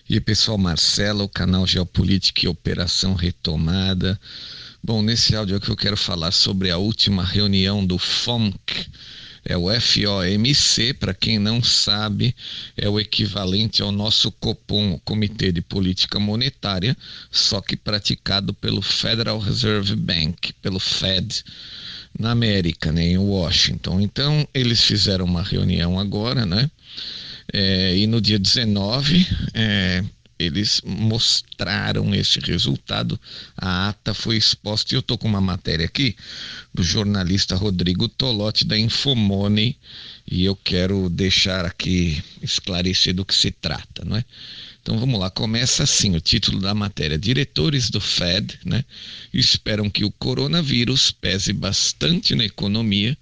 E aí, pessoal, Marcelo, o canal Geopolítica e Operação Retomada. Bom, nesse áudio aqui eu quero falar sobre a última reunião do FOMC. É o FOMC, para quem não sabe, é o equivalente ao nosso Copom, Comitê de Política Monetária, só que praticado pelo Federal Reserve Bank, pelo Fed, na América, né, em Washington. Então, eles fizeram uma reunião agora, né? E no dia 19, eles mostraram esse resultado. A ata foi exposta, e eu estou com uma matéria aqui do jornalista Rodrigo Tolotti, da Infomoney, e eu quero deixar aqui esclarecido do que se trata, não é? Então vamos lá, começa assim o título da matéria: diretores do Fed, né, esperam que o coronavírus pese bastante na economia,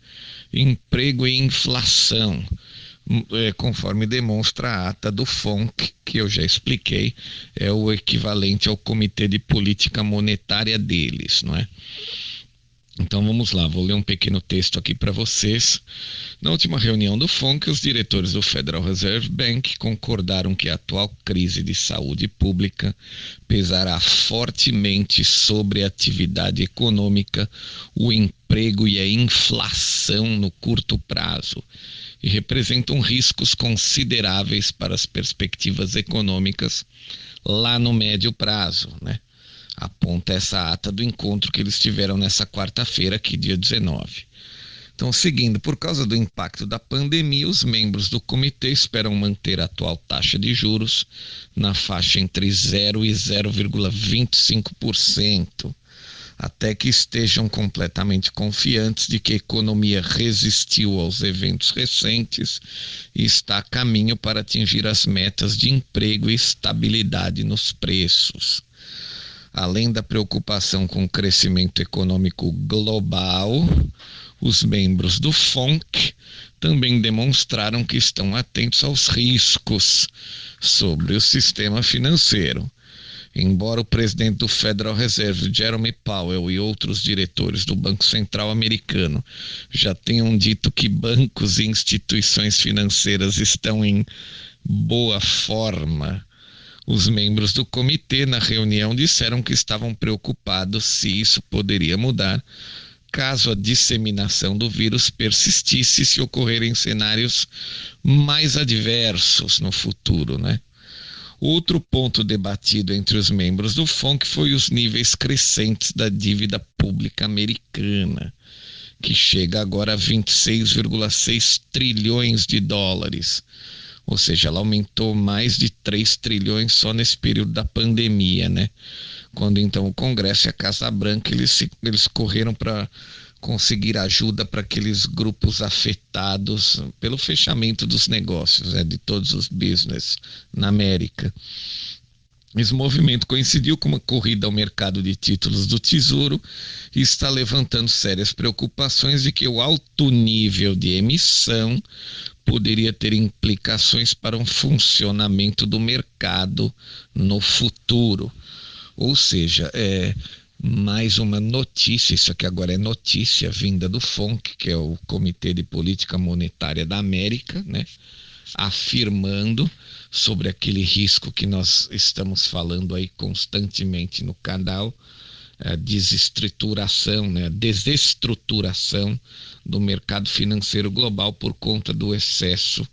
emprego e inflação, conforme demonstra a ata do FONC, que eu já expliquei, é o equivalente ao Comitê de Política Monetária deles, não é? Então vamos lá, vou ler um pequeno texto aqui para vocês. Na última reunião do FONC, os diretores do Federal Reserve Bank concordaram que a atual crise de saúde pública pesará fortemente sobre a atividade econômica, o emprego e a inflação no curto prazo, e representam riscos consideráveis para as perspectivas econômicas lá no médio prazo, né? Aponta essa ata do encontro que eles tiveram nessa quarta-feira, aqui, dia 19. Então, seguindo, por causa do impacto da pandemia, os membros do comitê esperam manter a atual taxa de juros na faixa entre 0 e 0,25%, até que estejam completamente confiantes de que a economia resistiu aos eventos recentes e está a caminho para atingir as metas de emprego e estabilidade nos preços. Além da preocupação com o crescimento econômico global, os membros do FONC também demonstraram que estão atentos aos riscos sobre o sistema financeiro. Embora o presidente do Federal Reserve, Jerome Powell, e outros diretores do Banco Central americano já tenham dito que bancos e instituições financeiras estão em boa forma, os membros do comitê, na reunião, disseram que estavam preocupados se isso poderia mudar caso a disseminação do vírus persistisse, se ocorrerem cenários mais adversos no futuro, né? Outro ponto debatido entre os membros do FONC foi os níveis crescentes da dívida pública americana, que chega agora a 26,6 trilhões de dólares. Ou seja, ela aumentou mais de 3 trilhões só nesse período da pandemia, né? Quando então o Congresso e a Casa Branca, eles correram para conseguir ajuda para aqueles grupos afetados pelo fechamento dos negócios, de todos os business na América. Esse movimento coincidiu com uma corrida ao mercado de títulos do Tesouro e está levantando sérias preocupações de que o alto nível de emissão poderia ter implicações para um funcionamento do mercado no futuro. Ou seja, mais uma notícia, isso aqui agora é notícia vinda do FONC, que é o Comitê de Política Monetária da América, né, afirmando sobre aquele risco que nós estamos falando aí constantemente no canal, a desestruturação, né, a desestruturação do mercado financeiro global por conta do excesso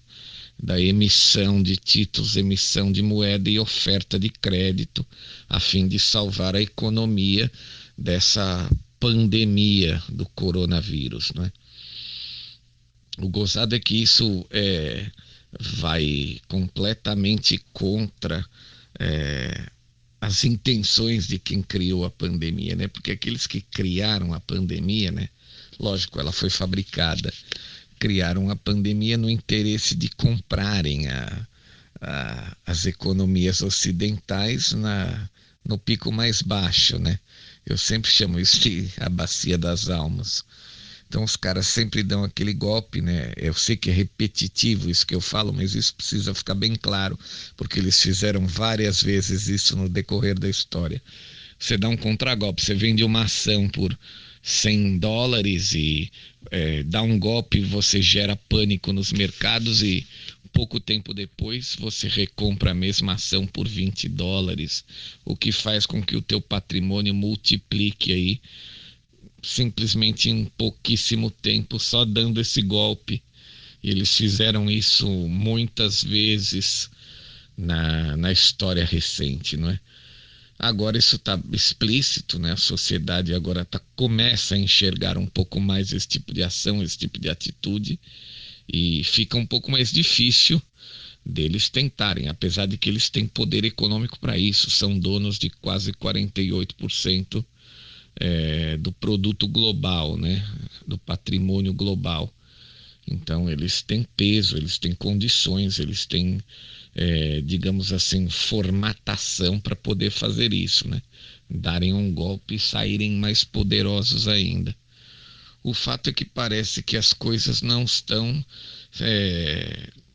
da emissão de títulos, emissão de moeda e oferta de crédito, a fim de salvar a economia dessa pandemia do coronavírus, né? O gozado é que isso vai completamente contra as intenções de quem criou a pandemia, né? Porque aqueles que criaram a pandemia, né? Lógico, ela foi fabricada, criaram a pandemia no interesse de comprarem as economias ocidentais no pico mais baixo, né? Eu sempre chamo isso de a bacia das almas. Então os caras sempre dão aquele golpe, né? Eu sei que é repetitivo isso que eu falo, mas isso precisa ficar bem claro, porque eles fizeram várias vezes isso no decorrer da história. Você dá um contragolpe, você vende uma ação por $100 e dá um golpe, você gera pânico nos mercados e pouco tempo depois você recompra a mesma ação por $20, o que faz com que o teu patrimônio multiplique aí simplesmente em pouquíssimo tempo, só dando esse golpe. Eles fizeram isso muitas vezes na história recente, não é? Agora isso está explícito, né? A sociedade agora começa a enxergar um pouco mais esse tipo de ação, esse tipo de atitude, e fica um pouco mais difícil deles tentarem, apesar de que eles têm poder econômico para isso, são donos de quase 48% do produto global, né? Do patrimônio global. Então eles têm peso, eles têm condições, eles têm, digamos assim, formatação para poder fazer isso, né? Darem um golpe e saírem mais poderosos ainda. O fato é que parece que as coisas não estão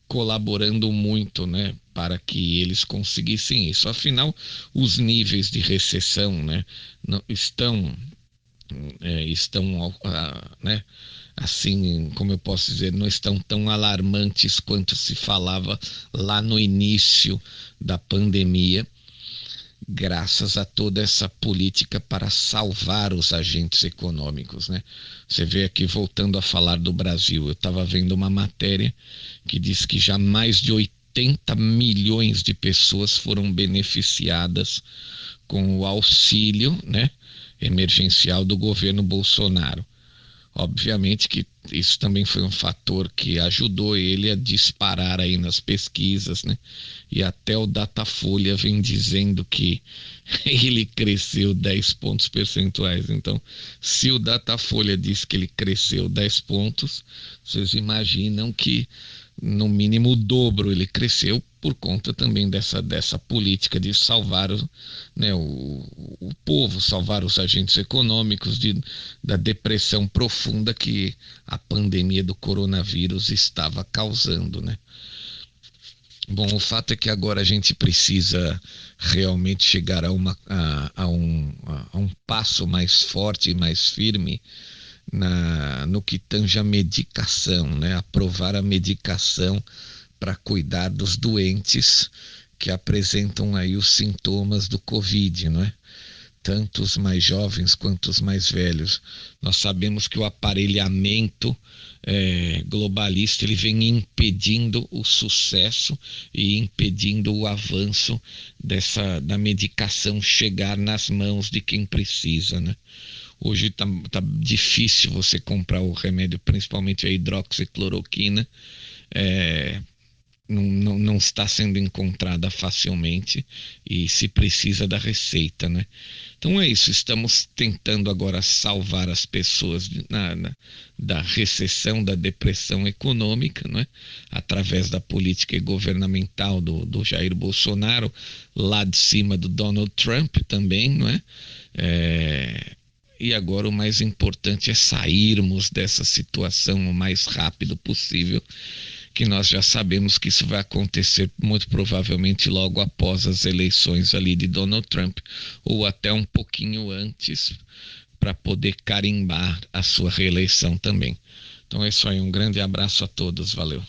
colaborando muito, né, para que eles conseguissem isso. Afinal, os níveis de recessão, né, não, estão né, assim, como eu posso dizer, não estão tão alarmantes quanto se falava lá no início da pandemia, graças a toda essa política para salvar os agentes econômicos, né? Você vê aqui, voltando a falar do Brasil, eu estava vendo uma matéria que diz que já mais de 80 milhões de pessoas foram beneficiadas com o auxílio, né, emergencial do governo Bolsonaro. Obviamente que isso também foi um fator que ajudou ele a disparar aí nas pesquisas, né? E até o Datafolha vem dizendo que ele cresceu 10 pontos percentuais. Então, se o Datafolha diz que ele cresceu 10 pontos, vocês imaginam que no mínimo o dobro ele cresceu por conta também dessa política de salvar né, o povo, salvar os agentes econômicos da depressão profunda que a pandemia do coronavírus estava causando, né? Bom, o fato é que agora a gente precisa realmente chegar a um passo mais forte e mais firme no que tange a medicação, né? Aprovar a medicação para cuidar dos doentes que apresentam aí os sintomas do Covid, não é? Tanto os mais jovens quanto os mais velhos. Nós sabemos que o aparelhamento globalista ele vem impedindo o sucesso e impedindo o avanço da medicação chegar nas mãos de quem precisa, né? Hoje tá difícil você comprar o remédio, principalmente a hidroxicloroquina, não está sendo encontrada facilmente e se precisa da receita, né? Então é isso, estamos tentando agora salvar as pessoas da recessão, da depressão econômica, né? Através da política governamental do Jair Bolsonaro, lá de cima do Donald Trump também, não é? E agora o mais importante é sairmos dessa situação o mais rápido possível, que nós já sabemos que isso vai acontecer muito provavelmente logo após as eleições ali de Donald Trump, ou até um pouquinho antes, para poder carimbar a sua reeleição também. Então é isso aí, um grande abraço a todos, valeu.